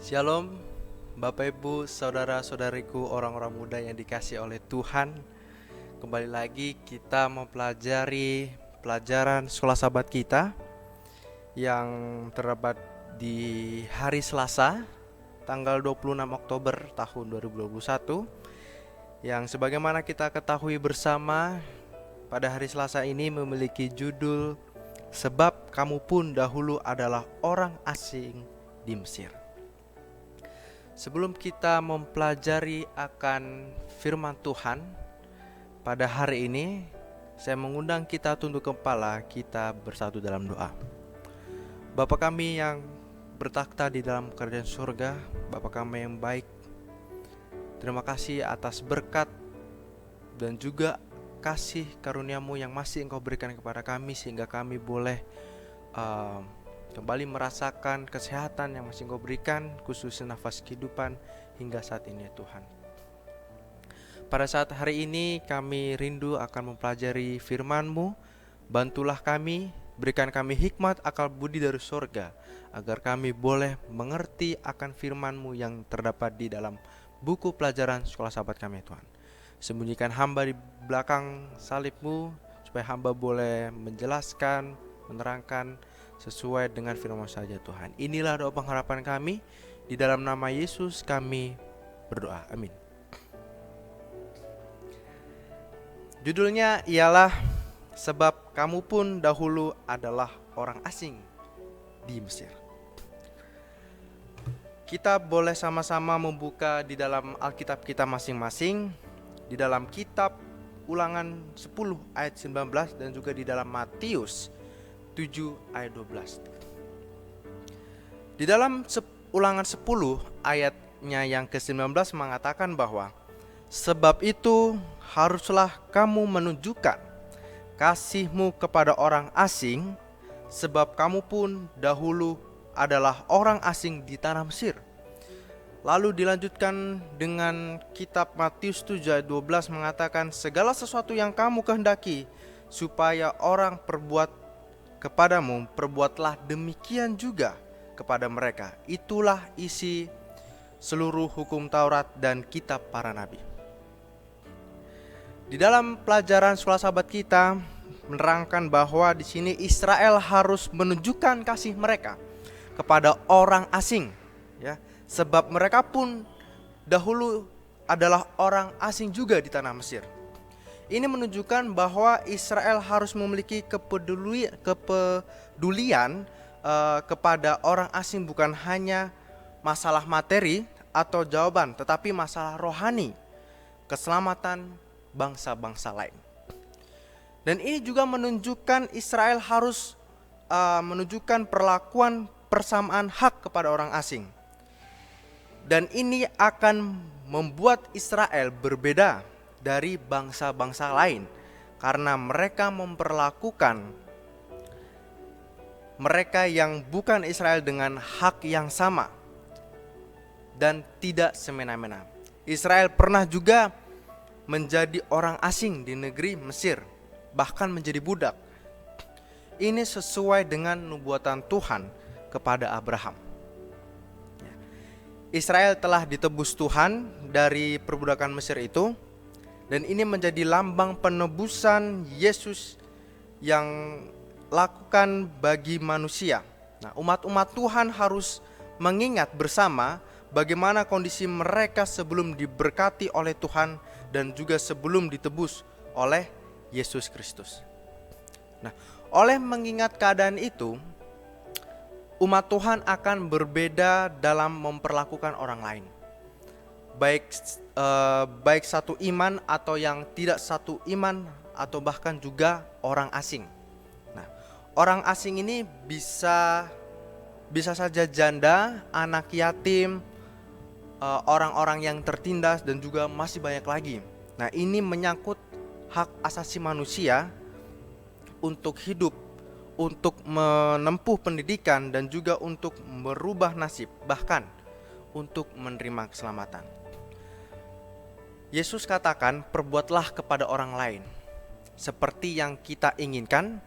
Shalom, Bapak Ibu, saudara-saudariku, orang-orang muda yang dikasihi oleh Tuhan. Kembali lagi kita mempelajari pelajaran sekolah sahabat kita yang terdapat di hari Selasa, tanggal 26 Oktober tahun 2021. Yang sebagaimana kita ketahui bersama, pada hari Selasa ini memiliki judul Sebab Kamu Pun Dahulu Adalah Orang Asing di Mesir. Sebelum kita mempelajari akan firman Tuhan pada hari ini, saya mengundang kita tunduk kepala, kita bersatu dalam doa. Bapa kami yang bertakhta di dalam kerajaan surga, Bapa kami yang baik, terima kasih atas berkat dan juga kasih karunia-Mu yang masih Engkau berikan kepada kami, sehingga kami boleh kembali merasakan kesehatan yang masih Engkau berikan, khususnya nafas kehidupan hingga saat ini ya Tuhan. Pada saat hari ini kami rindu akan mempelajari firman-Mu. Bantulah kami, berikan kami hikmat akal budi dari surga, agar kami boleh mengerti akan firman-Mu yang terdapat di dalam buku pelajaran sekolah sahabat kami ya Tuhan. Sembunyikan hamba di belakang salib-Mu, supaya hamba boleh menjelaskan, menerangkan sesuai dengan firman saja Tuhan. Inilah doa pengharapan kami, di dalam nama Yesus kami berdoa, amin. Judulnya ialah Sebab Kamu Pun Dahulu Adalah Orang Asing di Mesir. Kita boleh sama-sama membuka di dalam Alkitab kita masing-masing, di dalam kitab Ulangan 10 ayat 19 dan juga di dalam Matius 7 ayat 12. Di dalam Ulangan 10 ayatnya yang ke-19 mengatakan bahwa sebab itu haruslah kamu menunjukkan kasih-Mu kepada orang asing, sebab kamu pun dahulu adalah orang asing di tanah Mesir. Lalu dilanjutkan dengan kitab Matius 7 ayat 12 mengatakan, segala sesuatu yang kamu kehendaki supaya orang perbuat kepadamu, perbuatlah demikian juga kepada mereka. Itulah isi seluruh hukum Taurat dan kitab para nabi. Di dalam pelajaran sekolah sahabat kita menerangkan bahwa di sini Israel harus menunjukkan kasih mereka kepada orang asing, ya, sebab mereka pun dahulu adalah orang asing juga di tanah Mesir. Ini menunjukkan bahwa Israel harus memiliki kepedulian kepada orang asing, bukan hanya masalah materi atau jawaban, tetapi masalah rohani, keselamatan bangsa-bangsa lain. Dan ini juga menunjukkan Israel harus menunjukkan perlakuan persamaan hak kepada orang asing. Dan ini akan membuat Israel berbeda dari bangsa-bangsa lain, karena mereka memperlakukan mereka yang bukan Israel dengan hak yang sama dan tidak semena-mena. Israel pernah juga menjadi orang asing di negeri Mesir, bahkan menjadi budak. Ini sesuai dengan nubuatan Tuhan kepada Abraham. Israel telah ditebus Tuhan dari perbudakan Mesir itu, dan ini menjadi lambang penebusan Yesus yang lakukan bagi manusia. Nah, umat-umat Tuhan harus mengingat bersama bagaimana kondisi mereka sebelum diberkati oleh Tuhan dan juga sebelum ditebus oleh Yesus Kristus. Nah, oleh mengingat keadaan itu, umat Tuhan akan berbeda dalam memperlakukan orang lain. Baik satu iman atau yang tidak satu iman, atau bahkan juga orang asing. Nah, orang asing ini bisa saja janda, anak yatim, orang-orang yang tertindas, dan juga masih banyak lagi. Nah, ini menyangkut hak asasi manusia untuk hidup, untuk menempuh pendidikan, dan juga untuk merubah nasib, bahkan untuk menerima keselamatan. Yesus katakan, perbuatlah kepada orang lain seperti yang kita inginkan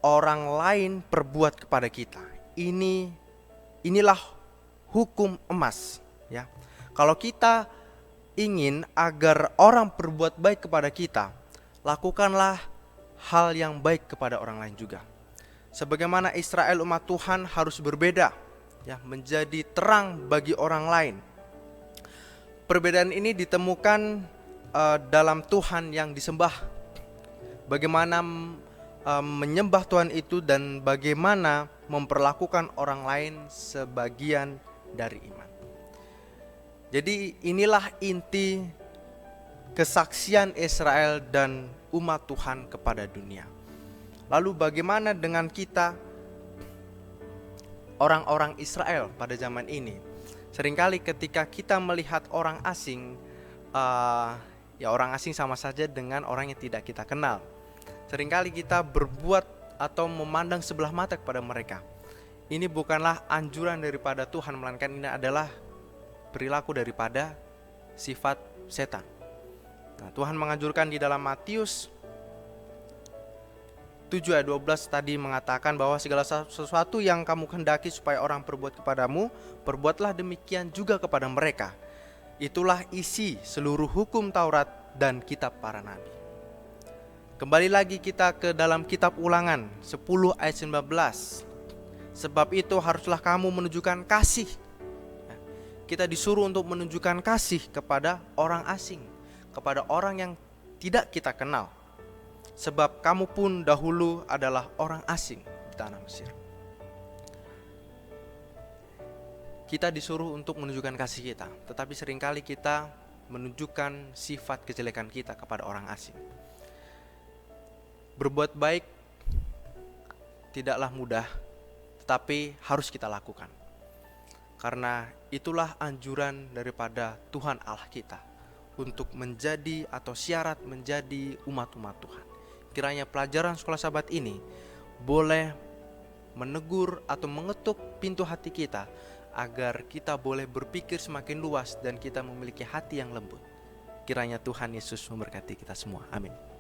orang lain perbuat kepada kita. Inilah hukum emas, ya. Kalau kita ingin agar orang berbuat baik kepada kita, lakukanlah hal yang baik kepada orang lain juga. Sebagaimana Israel umat Tuhan harus berbeda, ya, menjadi terang bagi orang lain. Perbedaan ini ditemukan dalam Tuhan yang disembah. Bagaimana menyembah Tuhan itu dan bagaimana memperlakukan orang lain sebagian dari iman. Jadi inilah inti kesaksian Israel dan umat Tuhan kepada dunia. Lalu bagaimana dengan kita, orang-orang Israel pada zaman ini? Seringkali ketika kita melihat orang asing, ya orang asing sama saja dengan orang yang tidak kita kenal. Seringkali kita berbuat atau memandang sebelah mata kepada mereka. Ini bukanlah anjuran daripada Tuhan, melainkan ini adalah perilaku daripada sifat setan. Nah, Tuhan menganjurkan di dalam Matius 7 ayat 12 tadi mengatakan bahwa segala sesuatu yang kamu kehendaki supaya orang perbuat kepadamu, perbuatlah demikian juga kepada mereka. Itulah isi seluruh hukum Taurat dan kitab para nabi. Kembali lagi kita ke dalam kitab Ulangan 10 ayat 19. Sebab itu haruslah kamu menunjukkan kasih. Kita disuruh untuk menunjukkan kasih kepada orang asing, kepada orang yang tidak kita kenal. Sebab kamu pun dahulu adalah orang asing di tanah Mesir. Kita disuruh untuk menunjukkan kasih kita, tetapi seringkali kita menunjukkan sifat kejelekan kita kepada orang asing. Berbuat baik tidaklah mudah, tetapi harus kita lakukan. Karena itulah anjuran daripada Tuhan Allah kita untuk menjadi atau syarat menjadi umat-umat Tuhan. Kiranya pelajaran Sekolah Sabat ini boleh menegur atau mengetuk pintu hati kita agar kita boleh berpikir semakin luas dan kita memiliki hati yang lembut. Kiranya Tuhan Yesus memberkati kita semua. Amin.